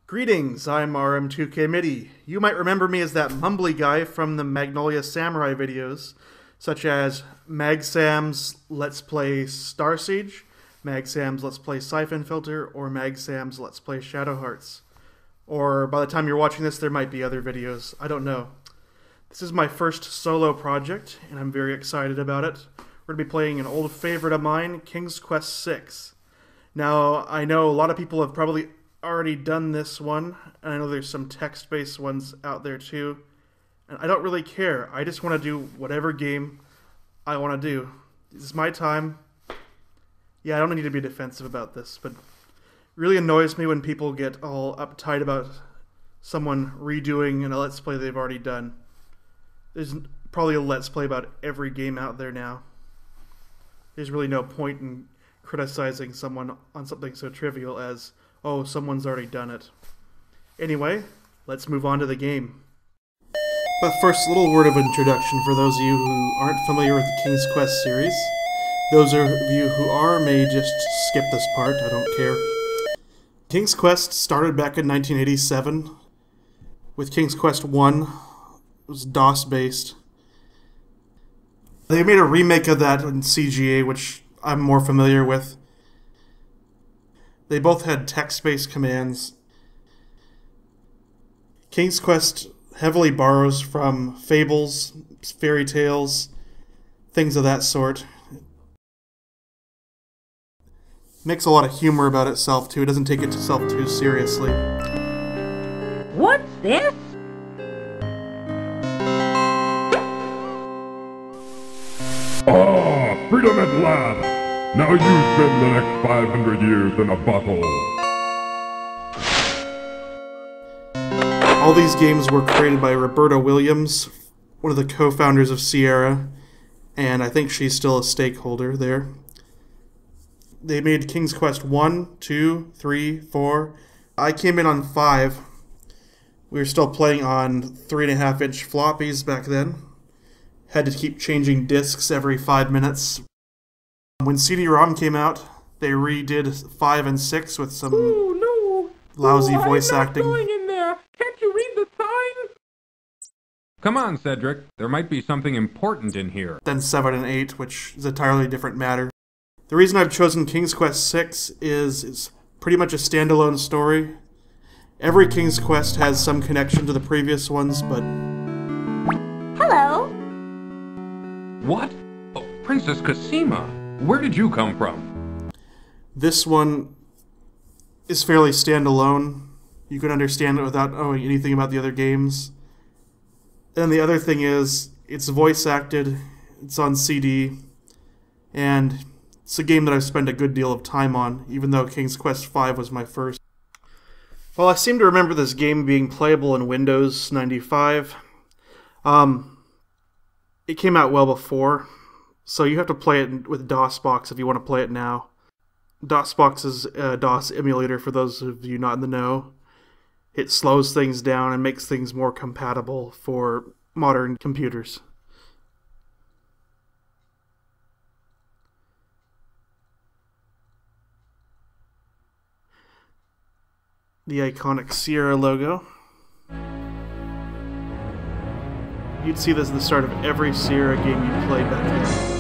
Greetings, I'm RM2K MIDI. You might remember me as that mumbly guy from the Magnolia Samurai videos, such as MagSam's Let's Play Star Siege, MagSam's Let's Play Siphon Filter, or MagSam's Let's Play Shadow Hearts. Or by the time you're watching this, there might be other videos. I don't know. This is my first solo project, and I'm very excited about it. We're going to be playing an old favorite of mine, King's Quest VI. Now, I know a lot of people have probably already done this one, and I know there's some text-based ones out there too, and I don't really care. I just want to do whatever game I want to do. This is my time. Yeah, I don't need to be defensive about this, but it really annoys me when people get all uptight about someone redoing a Let's Play they've already done. There's probably a Let's Play about every game out there now. There's really no point in criticizing someone on something so trivial as, oh, someone's already done it. Anyway, let's move on to the game. But first, a little word of introduction for those of you who aren't familiar with the King's Quest series. Those of you who are may just skip this part, I don't care. King's Quest started back in 1987 with King's Quest 1. It was DOS-based. They made a remake of that in CGA, which I'm more familiar with. They both had text-based commands. King's Quest heavily borrows from fables, fairy tales, things of that sort. Makes a lot of humor about itself too. It doesn't take itself too seriously. What's this? Ah, freedom at last! Now you spend the next 500 years in a bottle. All these games were created by Roberta Williams, one of the co-founders of Sierra, and I think she's still a stakeholder there. They made King's Quest 1, 2, 3, 4. I came in on 5. We were still playing on 3.5-inch floppies back then. Had to keep changing discs every 5 minutes. When CD-ROM came out, they redid 5 and 6 with some lousy voice acting. I'm not going in there. Can't you read the sign? Come on, Cedric. There might be something important in here. Then 7 and 8, which is a entirely different matter. The reason I've chosen King's Quest VI is it's pretty much a standalone story. Every King's Quest has some connection to the previous ones, but... Hello. What? Oh, Princess Cosima. Where did you come from? This one is fairly standalone. You can understand it without knowing anything about the other games. And the other thing is, it's voice acted, it's on CD, and it's a game that I've spent a good deal of time on, even though King's Quest V was my first. Well, I seem to remember this game being playable in Windows 95. It came out well before. So you have to play it with DOSBox if you want to play it now. DOSBox is a DOS emulator for those of you not in the know. It slows things down and makes things more compatible for modern computers. The iconic Sierra logo. You'd see this at the start of every Sierra game you played back then.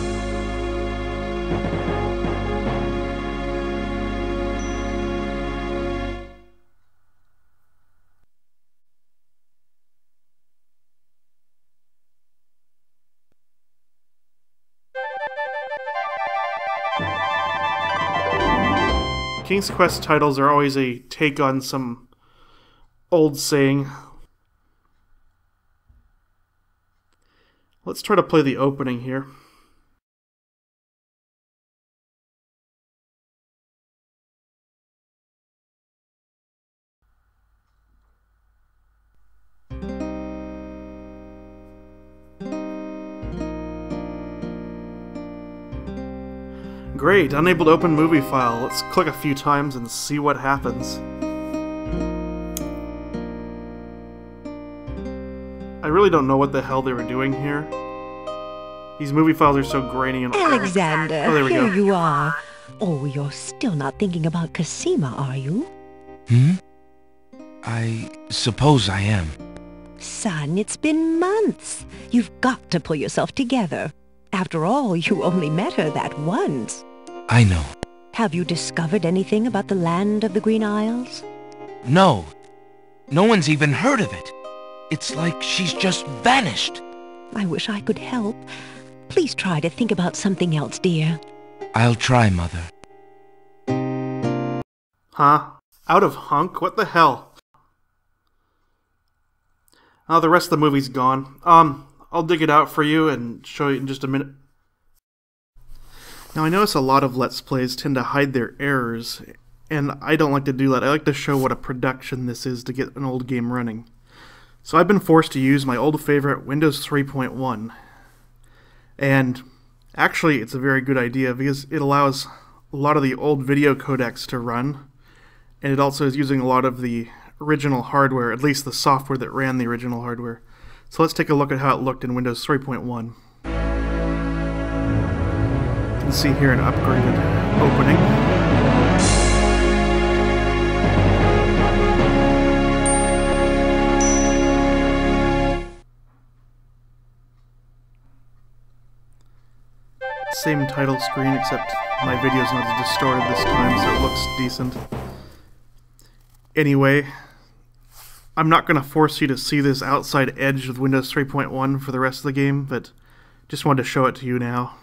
King's Quest titles are always a take on some old saying. Let's try to play the opening here. Great, unable to open movie file. Let's click a few times and see what happens. I really don't know what the hell they were doing here. These movie files are so grainy and... Alexander, Oh, there we here go. you are. Oh, you're still not thinking about Cosima, are you? I suppose I am. Son, it's been months. You've got to pull yourself together. After all, you only met her that once. I know. Have you discovered anything about the land of the Green Isles? No. No one's even heard of it. It's like she's just vanished. I wish I could help. Please try to think about something else, dear. I'll try, Mother. Huh? Out of Hunk? What the hell? Oh, the rest of the movie's gone. I'll dig it out for you and show you in just a minute. Now, I notice a lot of Let's Plays tend to hide their errors, and I don't like to do that. I like to show what a production this is to get an old game running. So I've been forced to use my old favorite Windows 3.1. And actually, it's a very good idea because it allows a lot of the old video codecs to run, and it also is using a lot of the original hardware, at least the software that ran the original hardware. So let's take a look at how it looked in Windows 3.1. You can see here an upgraded opening. Same title screen, except my video's not as distorted this time, so it looks decent. Anyway, I'm not going to force you to see this outside edge of Windows 3.1 for the rest of the game, but just wanted to show it to you now.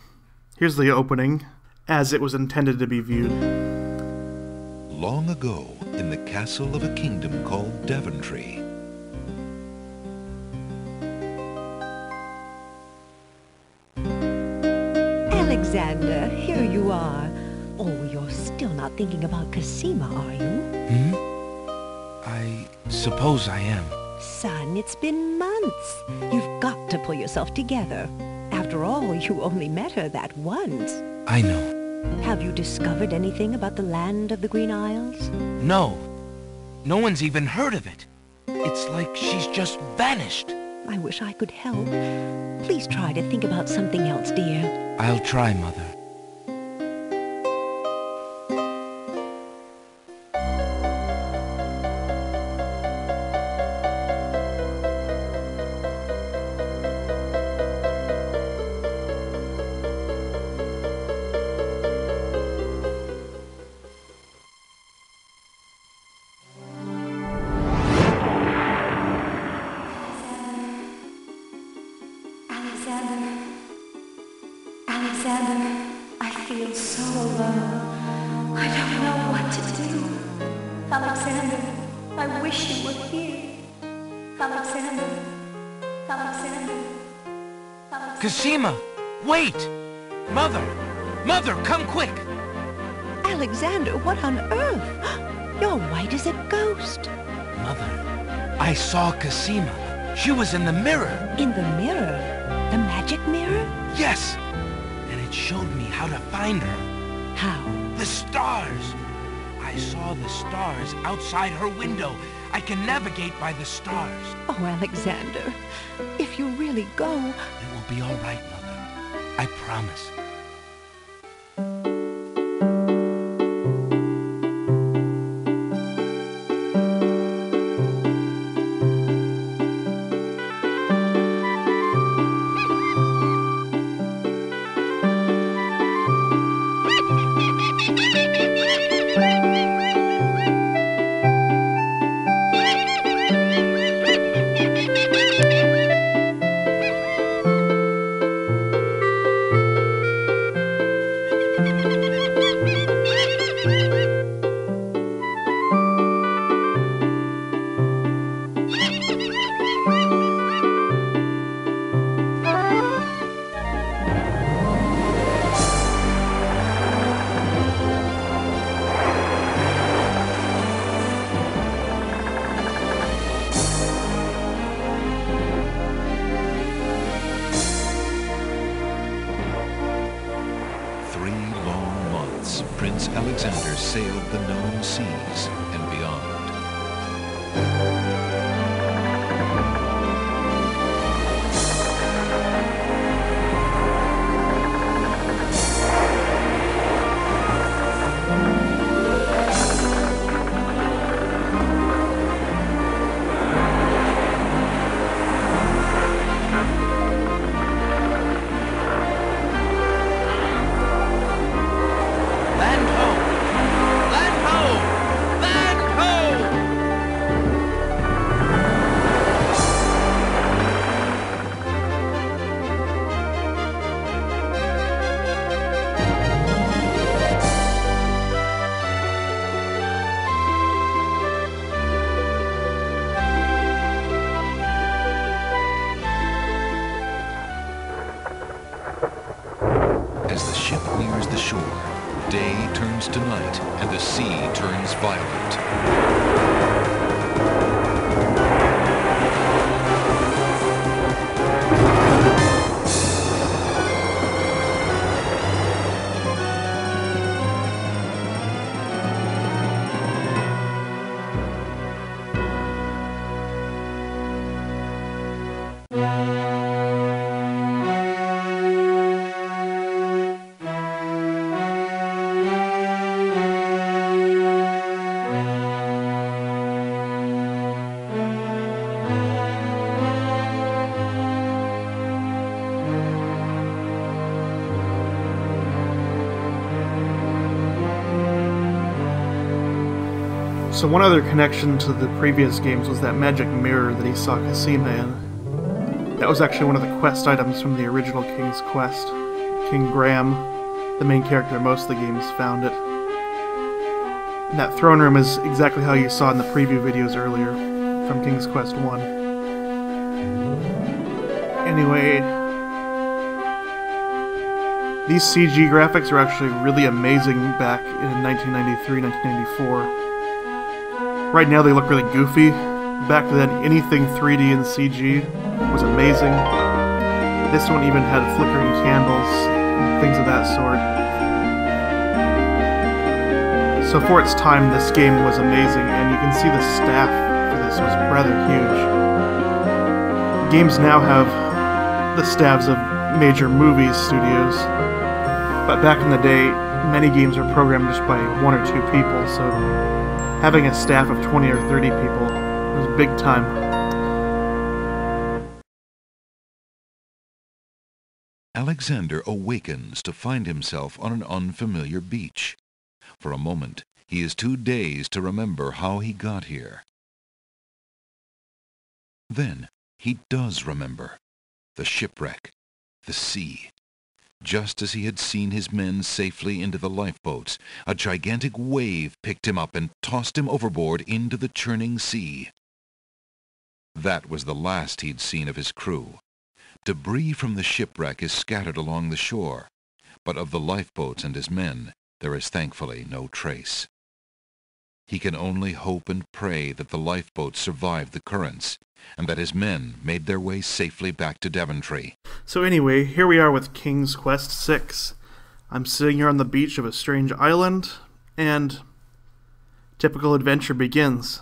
Here's the opening, as it was intended to be viewed. Long ago, in the castle of a kingdom called Daventry, Alexander, here you are. Oh, you're still not thinking about Cosima, are you? I suppose I am. Son, it's been months. You've got to pull yourself together. After all, you only met her that once. I know. Have you discovered anything about the land of the Green Isles? No. No one's even heard of it. It's like she's just vanished. I wish I could help. Please try to think about something else, dear. I'll try, Mother. Alexander, I feel so alone. I don't know what to do. Alexander, I wish you were here. Alexander, Alexander, Alexander. Cosima! Wait! Mother! Mother, come quick! Alexander, what on earth? You're white as a ghost. Mother, I saw Cosima. She was in the mirror. In the mirror? The magic mirror? Yes! And it showed me how to find her. How? The stars! I saw the stars outside her window. I can navigate by the stars. Oh, Alexander, if you really go... It will be all right, Mother. I promise. Prince Alexander sailed the known seas and beyond. shore. Day turns to night, and the sea turns violent. So one other connection to the previous games was that magic mirror that he saw Cassima in. That was actually one of the quest items from the original King's Quest. King Graham, the main character in most of the games, found it. And that throne room is exactly how you saw in the preview videos earlier from King's Quest 1. Anyway, these CG graphics are actually really amazing back in 1993, 1994. Right now they look really goofy. Back then, anything 3D and CG was amazing. This one even had flickering candles and things of that sort. So for its time, this game was amazing, and you can see the staff for this was rather huge. Games now have the staffs of major movie studios, but back in the day, many games were programmed just by 1 or 2 people, so having a staff of 20 or 30 people was big time. Alexander awakens to find himself on an unfamiliar beach. For a moment, he is too dazed to remember how he got here. Then, he does remember. The shipwreck, the sea. Just as he had seen his men safely into the lifeboats, a gigantic wave picked him up and tossed him overboard into the churning sea. That was the last he'd seen of his crew. Debris from the shipwreck is scattered along the shore, but of the lifeboats and his men, there is thankfully no trace. He can only hope and pray that the lifeboats survived the currents, and that his men made their way safely back to Daventry. So anyway, here we are with King's Quest 6. I'm sitting here on the beach of a strange island, and typical adventure begins.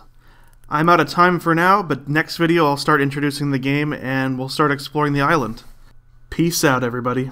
I'm out of time for now, but next video I'll start introducing the game and we'll start exploring the island. Peace out, everybody.